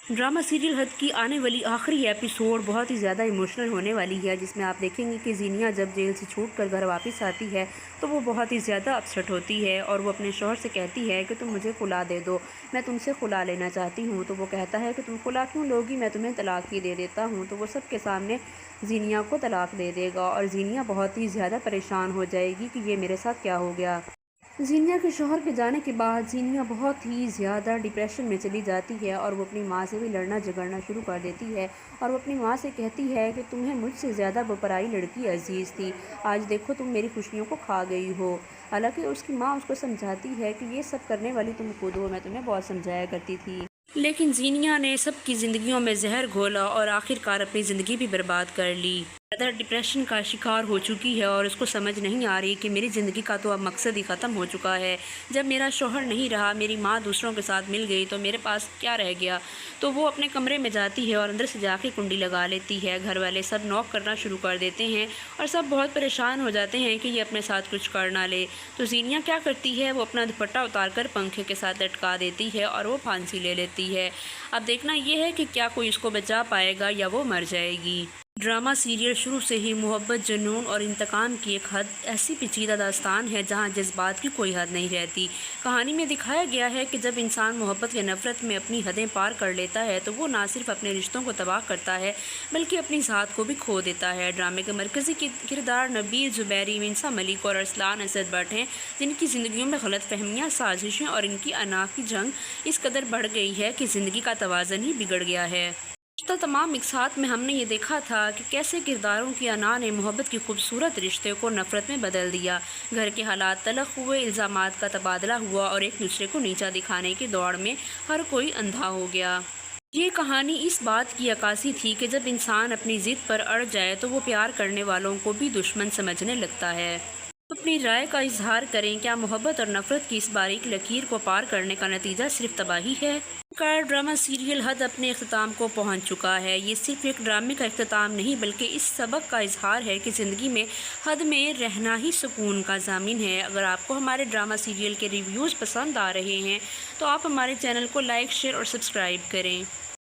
Drama serial हद की आने वाली आखिरी एपिसोड बहुत ही ज़्यादा इमोशनल होने वाली है, जिसमें आप देखेंगे कि ज़ीनिया जब जेल से छूट कर घर वापस आती है तो वो बहुत ही ज़्यादा अपसेट होती है और वो अपने शौहर से कहती है कि तुम मुझे खुला दे दो, मैं तुमसे खुला लेना चाहती हूँ। तो वो कहता है कि तुम खुला क्यों लोगी, मैं तुम्हें तलाक ही दे देता हूँ। तो वो सबके सामने ज़ीनिया को तलाक दे देगा और ज़ीनिया बहुत ही ज़्यादा परेशान हो जाएगी कि ये मेरे साथ क्या हो गया। ज़ीनिया के शौहर के जाने के बाद ज़ीनिया बहुत ही ज़्यादा डिप्रेशन में चली जाती है और वो अपनी माँ से भी लड़ना झगड़ना शुरू कर देती है और वो अपनी माँ से कहती है कि तुम्हें मुझसे ज़्यादा वो पराई लड़की अजीज़ थी, आज देखो तुम मेरी खुशियों को खा गई हो। हालांकि उसकी माँ उसको समझाती है कि ये सब करने वाली तुम खुद हो, मैं तुम्हें बहुत समझाया करती थी। लेकिन ज़ीनिया ने सबकी ज़िंदगियों में जहर घोला और आखिरकार अपनी ज़िंदगी भी बर्बाद कर ली। ज़्यादा डिप्रेशन का शिकार हो चुकी है और उसको समझ नहीं आ रही कि मेरी ज़िंदगी का तो अब मकसद ही ख़त्म हो चुका है। जब मेरा शौहर नहीं रहा, मेरी माँ दूसरों के साथ मिल गई, तो मेरे पास क्या रह गया। तो वो अपने कमरे में जाती है और अंदर से जाके कुंडी लगा लेती है। घर वाले सब नॉक करना शुरू कर देते हैं और सब बहुत परेशान हो जाते हैं कि ये अपने साथ कुछ कर ना ले। तो ज़ीनिया क्या करती है, वो अपना दुपट्टा उतार कर पंखे के साथ लटका देती है और वो फांसी ले लेती है। अब देखना ये है कि क्या कोई इसको बचा पाएगा या वो मर जाएगी। ड्रामा सीरियल शुरू से ही मोहब्बत, जुनून और इंतकाम की एक हद ऐसी पेचीदा दास्तान है जहां जज्बात की कोई हद नहीं रहती। कहानी में दिखाया गया है कि जब इंसान मोहब्बत या नफ़रत में अपनी हदें पार कर लेता है तो वो ना सिर्फ अपने रिश्तों को तबाह करता है बल्कि अपनी ज़ात को भी खो देता है। ड्रामे के मरकज़ी किरदार नबील ज़ुबैरी, मिन्सा मलिक और अरसलान असद भट्ट हैं, जिनकी ज़िंदगियों में गलत फहमियाँ, साजिशें और इनकी अना की जंग इस कदर बढ़ गई है कि ज़िंदगी का तवाज़न ही बिगड़ गया है। तो तमाम एक साथ में हमने ये देखा था कि कैसे किरदारों की अना ने मोहब्बत की खूबसूरत रिश्ते को नफ़रत में बदल दिया। घर के हालात तलख हुए, इल्ज़ामात का तबादला हुआ और एक दूसरे को नीचा दिखाने की दौड़ में हर कोई अंधा हो गया। ये कहानी इस बात की अक्कासी थी कि जब इंसान अपनी ज़िद पर अड़ जाए तो वो प्यार करने वालों को भी दुश्मन समझने लगता है। अपनी राय का इजहार करें, क्या मोहब्बत और नफ़रत की इस बारीक लकीर को पार करने का नतीजा सिर्फ तबाही है। ड्रामा सीरियल हद अपने अख्ताम को पहुंच चुका है। ये सिर्फ एक ड्रामे का अख्ताम नहीं बल्कि इस सबक का इजहार है कि ज़िंदगी में हद में रहना ही सुकून का ज़ामिन है। अगर आपको हमारे ड्रामा सीरियल के रिव्यूज़ पसंद आ रहे हैं तो आप हमारे चैनल को लाइक, शेयर और सब्सक्राइब करें।